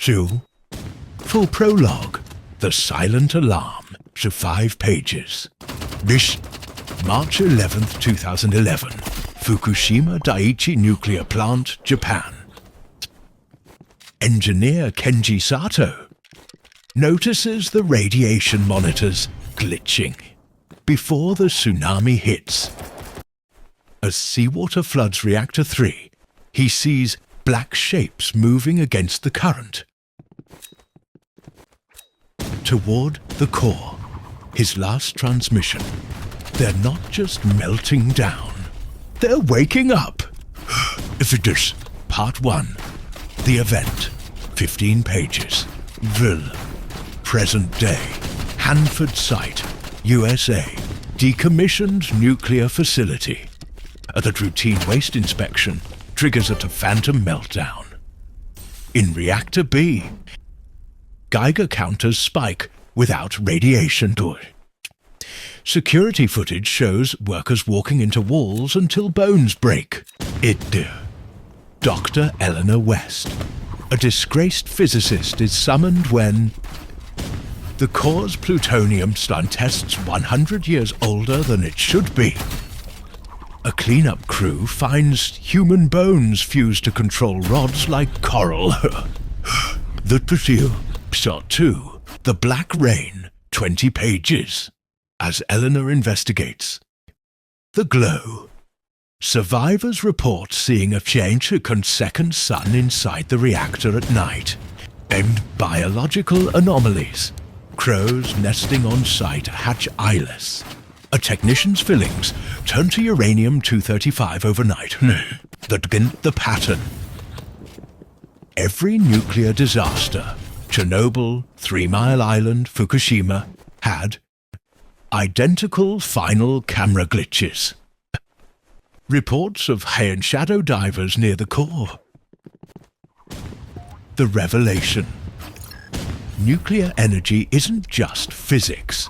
2. Full prologue, The Silent Alarm, to 5 pages. This March 11th, 2011, Fukushima Daiichi Nuclear Plant, Japan. Engineer Kenji Sato notices the radiation monitors glitching before the tsunami hits. As seawater floods Reactor 3, he sees black shapes moving against the current. Toward the core, his last transmission. They're not just melting down, they're waking up. Ifidus, Part 1. The event, 15 pages. Ville, present day. Hanford Site, USA. Decommissioned nuclear facility. That routine waste inspection triggers a phantom meltdown. In Reactor B, Geiger counters spike without radiation. Security footage shows workers walking into walls until bones break. Dr. Eleanor West, a disgraced physicist, is summoned when the core's plutonium slug tests 100 years older than it should be. A cleanup crew finds human bones fused to control rods like coral. The Trio, Shot 2, The Black Rain, 20 pages. As Eleanor investigates. The Glow. Survivors report seeing a faint second sun inside the reactor at night. And biological anomalies. Crows nesting on site hatch eyeless. A technician's fillings turn to uranium-235 overnight. The pattern. Every nuclear disaster, Chernobyl, 3 Mile Island, Fukushima, had identical final camera glitches. Reports of shadow divers near the core. The revelation. Nuclear energy isn't just physics.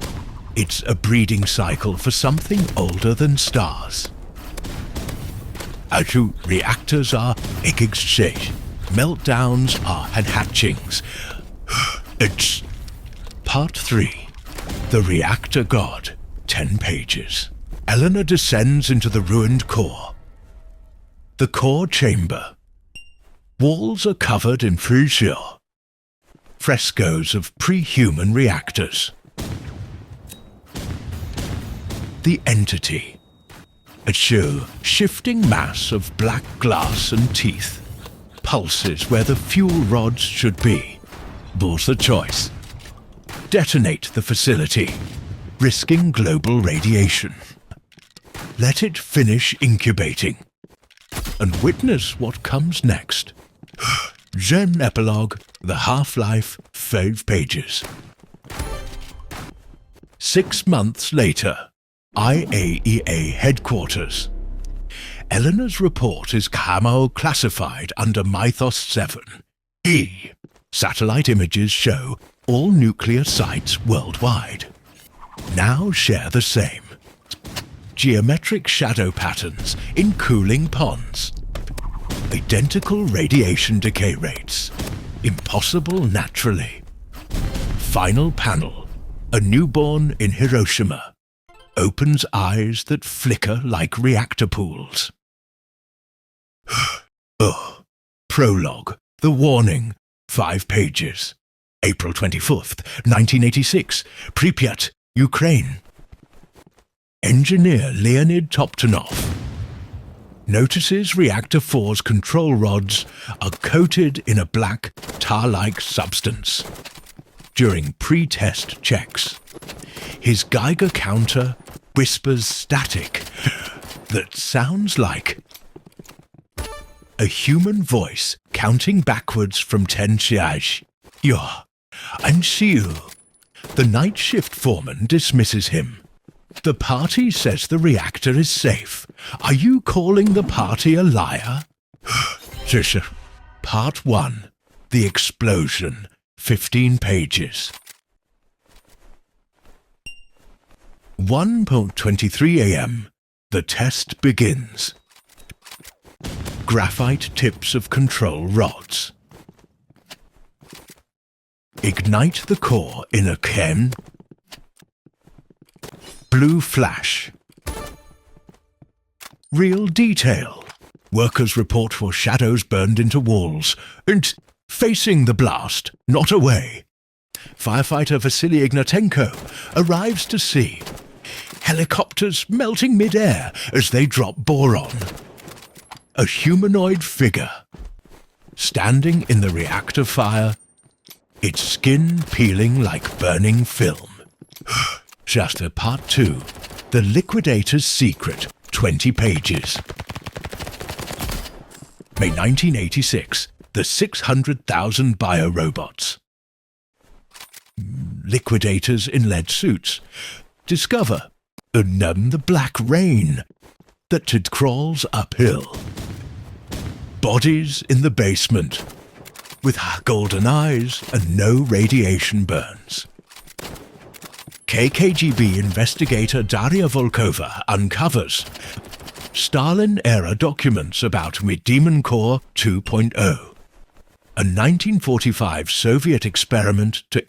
It's a breeding cycle for something older than stars. Reactors are exit. Meltdowns are and hatchings. It's Part 3. The Reactor God, 10 pages. Eleanor descends into the ruined core. The core chamber. Walls are covered in frescoes of pre-human reactors. The entity. A shifting mass of black glass and teeth. Pulses where the fuel rods should be. Both a choice. Detonate the facility, risking global radiation. Let it finish incubating, and witness what comes next. Gen Epilogue, The Half-Life, 5 pages. 6 months later, IAEA headquarters. Eleanor's report is classified under Mythos 7. Satellite images show all nuclear sites worldwide now share the same geometric shadow patterns in cooling ponds, identical radiation decay rates, impossible naturally. Final panel, a newborn in Hiroshima, opens eyes that flicker like reactor pools. Prologue, The Warning, 5 pages. April 24th, 1986, Pripyat, Ukraine. Engineer Leonid Toptonov notices Reactor 4's control rods are coated in a black, tar-like substance. During pre-test checks, his Geiger counter whispers static that sounds like a human voice counting backwards from 10 shiaj. And Shiu. The night shift foreman dismisses him. The party says the reactor is safe. Are you calling the party a liar? Part 1. The Explosion. 15 pages. 1:23 a.m. The test begins. Graphite tips of control rods. Ignite the core in a chem. Blue flash. Real detail. Workers report for shadows burned into walls and facing the blast, not away. Firefighter Vasily Ignatenko arrives to see. Helicopters melting mid-air as they drop boron. A humanoid figure. Standing in the reactor fire, its skin peeling like burning film. Shasta Part 2, The Liquidator's Secret, 20 pages. May 1986, The 600,000 Biorobots. Liquidators in lead suits discover the black rain that it crawls uphill. Bodies in the basement with golden eyes and no radiation burns. KKGB investigator Daria Volkova uncovers Stalin-era documents about Demon Core 2.0, a 1945 Soviet experiment to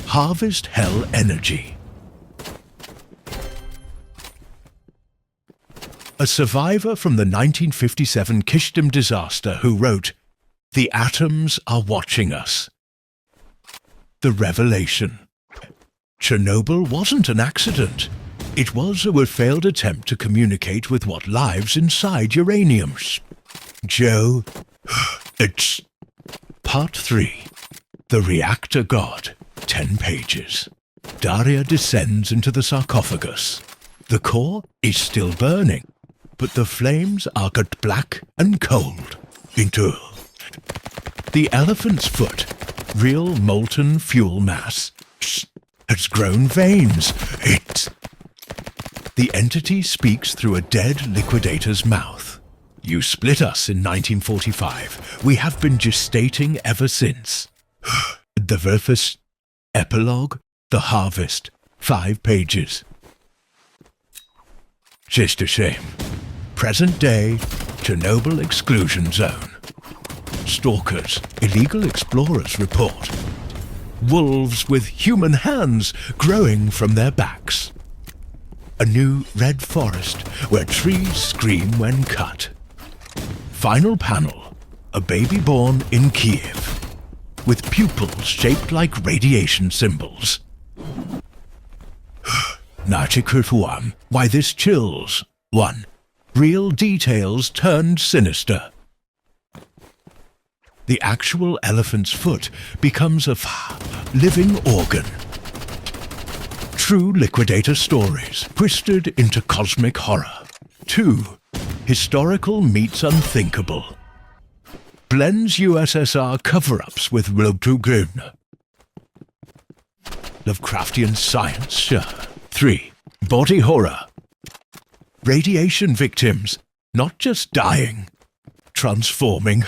harvest hell energy. A survivor from the 1957 Kishtim disaster who wrote, "The atoms are watching us." The revelation. Chernobyl wasn't an accident. It was a failed attempt to communicate with what lives inside uranium. Joe, it's Part 3. The Reactor God, 10 pages. Daria descends into the sarcophagus. The core is still burning, but the flames are cut black and cold into the elephant's foot. Real molten fuel mass has grown veins. The entity speaks through a dead liquidator's mouth. You split us in 1945. We have been gestating ever since. The Verfus Epilogue, The Harvest, 5 pages. Just a shame. Present day, Chernobyl exclusion zone. Stalkers, illegal explorers report. Wolves with human hands growing from their backs. A new red forest where trees scream when cut. Final panel, a baby born in Kiev, with pupils shaped like radiation symbols. Narchikutuam, why this chills. 1. Real details turned sinister. The actual elephant's foot becomes a living organ. True liquidator stories twisted into cosmic horror. 2. Historical meets unthinkable. Blends USSR cover-ups with Rotugun. Lovecraftian science, sure. 3. Body horror. Radiation victims, not just dying, transforming.